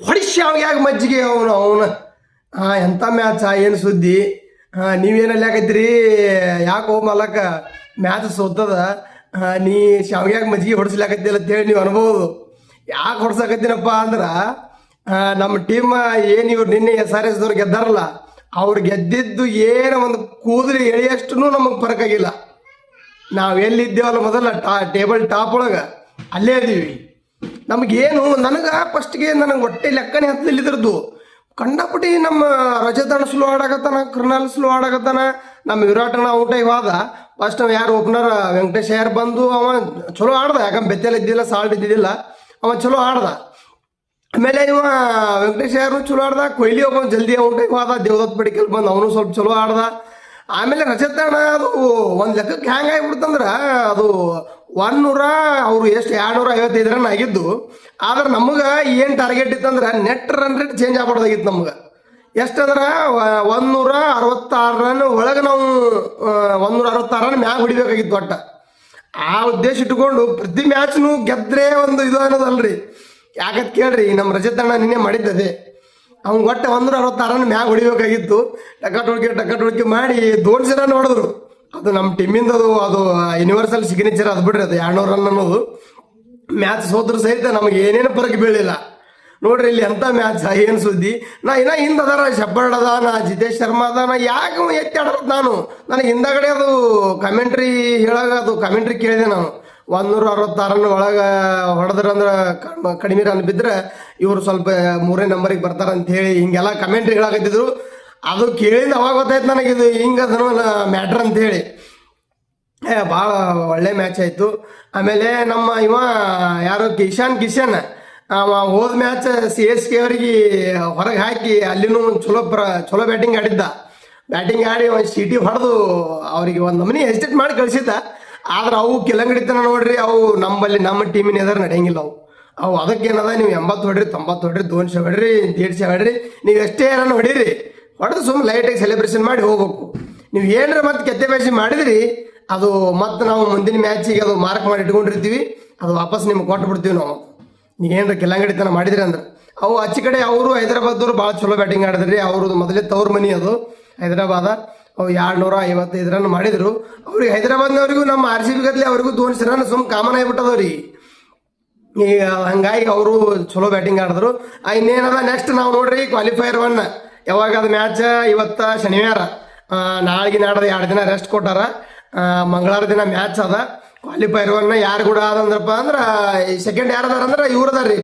ಹೊಡಿಸಿ ಅವಾಗ ಮಜ್ಜಿಗೆ ಅವನು ಎಂಥ ಮ್ಯಾಚ ಏನು ಸುದ್ದಿ ನೀವೇನಲ್ಲಿ ಹಾಕೈತ್ರಿ ಯಾಕೋ ಮಲಕ ಮ್ಯಾಚ್ ಸೋತದ ನೀ ಶಾವ್ಗ್ಯಾಗ ಮಜ್ಜಿಗೆ ಹೊಡಿಸ್ಲಾಕತ್ತಿಲ್ಲ ಅಂತೇಳಿ ನೀವು ಅನ್ಬೋದು. ಯಾಕೆ ಹೊಡ್ಸಕತ್ತೀನಪ್ಪ ಅಂದ್ರೆ ನಮ್ಮ ಟೀಮ್ ಏನು ಇವ್ರು ನಿನ್ನೆ SRS ದವ್ರು ಗೆದ್ದಾರಲ್ಲ, ಅವ್ರು ಗೆದ್ದಿದ್ದು ಏನು ಒಂದು ಕೂದಲು ಎಳೆಯಷ್ಟು ನಮಗೆ ಫರಕಾಗಿಲ್ಲ. ನಾವು ಎಲ್ಲಿದ್ದೇವಲ್ಲ ಮೊದಲ ಟೇಬಲ್ ಟಾಪ್ ಒಳಗೆ ಅಲ್ಲೇ ಇದೀವಿ. ನಮಗೇನು ಫಸ್ಟ್ಗೆ ನನಗೆ ಹೊಟ್ಟೆ ಲೆಕ್ಕನೇ ಹತ್ತಲಿಲ್ಲ ಇದ್ರದ್ದು. ಕಂಡಪಟ್ಟಿ ನಮ್ಮ ರಜತಣ್ಣ ಸ್ಲೋ ಆಡಾಕತ್ತಾನ, ಕೃಣಾಲ್ ಸ್ಲೋ ಆಡಾಕತ್ತಾನ, ನಮ್ಮ ವಿರಾಟಣ್ಣ ಔಟ್ ಹೋದ. ಫಸ್ಟ್ ನಾವು ಯಾರು ಓಪನರ್ ವೆಂಕಟೇಶ್ ಅಯ್ಯರ್ ಬಂದು ಅವ ಚಲೋ ಆಡ್ದ, ಯಾಕಂದ್ರೆ ಬೆತ್ತಲ್ಲಿ ಇದ್ದಿಲ್ಲ, ಸಾಲ್ಟ್ ಇದ್ದಿದ್ದಿಲ್ಲ, ಅವ ಚಲೋ ಆಡ್ದ. ಆಮೇಲೆ ಇವ ವೆಂಕಟೇಶ್ ಅಯ್ಯರ್ನು ಚಲೋ ಆಡ್ದ. ಕೊಹ್ಲಿ ಒಬ್ಬ ಜಲ್ದಿ ಔಟ್ ಹೋದ, ದೇವದತ್ ಪಡಿಕಲ್ ಬಂದು ಅವನು ಸ್ವಲ್ಪ ಚಲೋ ಆಡ್ದ. ಆಮೇಲೆ ರಜತಣ್ಣ ಅದು ಒಂದು ಲೆಕ್ಕಕ್ಕೆ ಹ್ಯಾಂಗೆ ಆಗಿಬಿಡ್ತಂದ್ರೆ ಅದು 100 ಅವರು ಎಷ್ಟು 255 ರನ್ ಆಗಿದ್ದು. ಆದ್ರೆ ನಮಗೆ ಏನು ಟಾರ್ಗೆಟ್ ಇತ್ತಂದ್ರೆ ನೆಟ್ ರನ್ ರೇಟ್ ಚೇಂಜ್ ಆಗ್ಬಾರ್ದಾಗಿತ್ತು. ನಮ್ಗೆ ಎಷ್ಟಂದ್ರೆ 166 ರನ್ ಒಳಗೆ ನಾವು 166 ರನ್ ಮ್ಯಾಗ ಹೊಡಿಬೇಕಾಗಿತ್ತು ಒಟ್ಟು. ಆ ಉದ್ದೇಶ ಇಟ್ಕೊಂಡು ಪ್ರತಿ ಮ್ಯಾಚ್ನು ಗೆದ್ದರೆ ಒಂದು ಇದು ಅನ್ನೋದಲ್ರಿ. ಯಾಕಂತ ಕೇಳ್ರಿ, ನಮ್ಮ ರಜತಣ್ಣ ನಿನ್ನೆ ಮಾಡಿದ್ದದೆ. ಅವ್ನು ಒಟ್ಟು 166 ರನ್ ಮ್ಯಾಗ ಹೊಡಿಬೇಕಾಗಿತ್ತು. ಟಕ ಮಾಡಿ ದೋನ್ಸಿ ರನ್ ಹೊಡೆದ್ರು. ಅದು ನಮ್ಮ ಟೀಮಿಂದ ಅದು ಯೂನಿವರ್ಸಲ್ ಸಿಗ್ನೇಚರ್ ಅದು ಬಿಡ್ರಿ, ಅದು 200 ರನ್ ಅನ್ನೋದು. ಮ್ಯಾಚ್ ಸೋದ್ರು ಸಹಿತ ನಮಗೆ ಏನೇನು ಫರಕ್ ಬೀಳಿಲ್ಲ ನೋಡ್ರಿ. ಇಲ್ಲಿ ಎಂಥ ಮ್ಯಾಚ್, ಏನು ಸುದ್ದಿ. ನಾ ಇನ್ನೂ ಹಿಂದೆ ಅದಾರ ಶಬ್ಬರ್ಡ್ ಅದ, ನಾ ಜಿತೇಶ್ ಶರ್ಮಾ ಅದ, ನಾ ಯಾಕೆ ಎತ್ತಿ ಆಡೋದು ನನಗೆ ಹಿಂದಗಡೆ ಅದು ಕಮೆಂಟ್ರಿ ಹೇಳಾಗ ಅದು ಕಮೆಂಟ್ರಿ ಕೇಳಿದೆ ನಾನು. 166 ರನ್ ಒಳಗೆ ಹೊಡೆದ್ರಂದ್ರೆ ಕಡಿಮೆ ರನ್ ಬಿದ್ದರೆ ಇವರು ಸ್ವಲ್ಪ 3ನೇ ನಂಬರಿಗೆ ಬರ್ತಾರಂತ ಹೇಳಿ ಹಿಂಗೆಲ್ಲ ಕಮೆಂಟ್ರಿ ಹೇಳಾಕತ್ತಿದ್ರು. ಅದು ಕೇಳಿದ ಅವಾಗ ಗೊತ್ತಾಯ್ತು ನನಗಿದು ಹಿಂಗೆ ಮ್ಯಾಟ್ರ್ ಅಂಥೇಳಿ. ಭಾಳ ಒಳ್ಳೆ ಮ್ಯಾಚ್ ಆಯಿತು. ಆಮೇಲೆ ನಮ್ಮ ಇವ ಯಾರು ಕಿಶನ್ ಹೋದ ಮ್ಯಾಚ್ CSK ಅವರಿಗೆ ಹೊರಗೆ ಹಾಕಿ ಅಲ್ಲಿನೂ ಚಲೋ ಬ್ಯಾಟಿಂಗ್ ಆಡಿದ್ದ. ಬ್ಯಾಟಿಂಗ್ ಆಡಿ ಒಂದು ಚೀಟಿ ಹೊಡೆದು ಅವರಿಗೆ ಒಂದು ನಮನಿ ಹೆಸಿಟೇಟ್ ಮಾಡಿ ಕಳಿಸಿದ್ದ. ಆದ್ರೆ ಅವು ಕಿಲಂಗಡಿತನ ನೋಡ್ರಿ, ಅವು ನಮ್ಮ ಟೀಮಿನ ಎದುರು ನಡೆಯಂಗಿಲ್ಲ. ಅವು ಅದಕ್ಕೇನದ, ನೀವು 80 ಹೊಡ್ರಿ, 90 ಹೊಡ್ರಿ, 200 ಹೊಡ್ರಿ, 150 ಹೊಡ್ರಿ, ನೀವು ಎಷ್ಟೇ ರನ್ ಹೊಡೀರಿ, ಹೊಡೆದು ಸುಮ್ಮನೆ ಲೈಟಾಗಿ ಸೆಲೆಬ್ರೇಷನ್ ಮಾಡಿ ಹೋಗ್ಬೇಕು. ನೀವು ಏನರ ಮತ್ತೆ ಕೆತ್ತೆ ಬ್ಯಾಚ್ ಮಾಡಿದ್ರಿ ಅದು ಮತ್ತೆ ನಾವು ಮುಂದಿನ ಮ್ಯಾಚಿಗೆ ಅದು ಮಾರ್ಕ್ ಮಾಡಿ ಇಟ್ಕೊಂಡಿರ್ತೀವಿ, ಅದು ವಾಪಸ್ ನಿಮ್ಗೆ ಕೊಟ್ಟು ಬಿಡ್ತೀವಿ ನಾವು. ನೀವೇನರ ಕಿಲಂಗಡಿತನ ಮಾಡಿದ್ರಿ ಅಂದ್ರೆ. ಅವು ಆಚೆ ಕಡೆ ಅವರು ಹೈದರಾಬಾದವ್ರು ಭಾಳ ಚಲೋ ಬ್ಯಾಟಿಂಗ್ ಆಡಿದ್ರಿ. ಅವ್ರದ್ದು ಮೊದಲೇ ತವ್ರ ಮನಿ ಅದು ಹೈದರಾಬಾದ. ಅವು 255 ರನ್ ಮಾಡಿದ್ರು. ಅವ್ರಿಗೆ ಹೈದರಾಬಾದ್ನವ್ರಿಗೂ ನಮ್ಮ RCB ಗದ್ಲಿ ಅವ್ರಿಗೂ 200 ರನ್ ಸುಮ್ಮನೆ ಕಾಮನ್ ಆಗಿಬಿಟ್ಟದವ್ರಿ. ಈಗ ಹಂಗಾಗಿ ಅವರು ಚಲೋ ಬ್ಯಾಟಿಂಗ್ ಆಡಿದ್ರು. ಇನ್ನೇನದ ನೆಕ್ಸ್ಟ್ ನಾವು ನೋಡ್ರಿ ಕ್ವಾಲಿಫೈಯರ್ 1 ಯಾವಾಗ ಅದು ಮ್ಯಾಚ್ ಇವತ್ತು ಶನಿವಾರ, ನಾಳೆಗೆ ನಾಡ್ದು 2 ದಿನ ರೆಸ್ಟ್ ಕೊಟ್ಟಾರ. ಮಂಗಳವಾರ ದಿನ ಮ್ಯಾಚ್ ಅದ. ಕ್ವಾಲಿಫೈಯರ್ 1 ಯಾರು ಕೂಡ ಅದಂದ್ರಪ್ಪ ಅಂದ್ರೆ ಸೆಕೆಂಡ್ ಯಾರು ಅದಾರ ಅಂದ್ರೆ ಇವ್ರು ಅದಾರ ರೀ.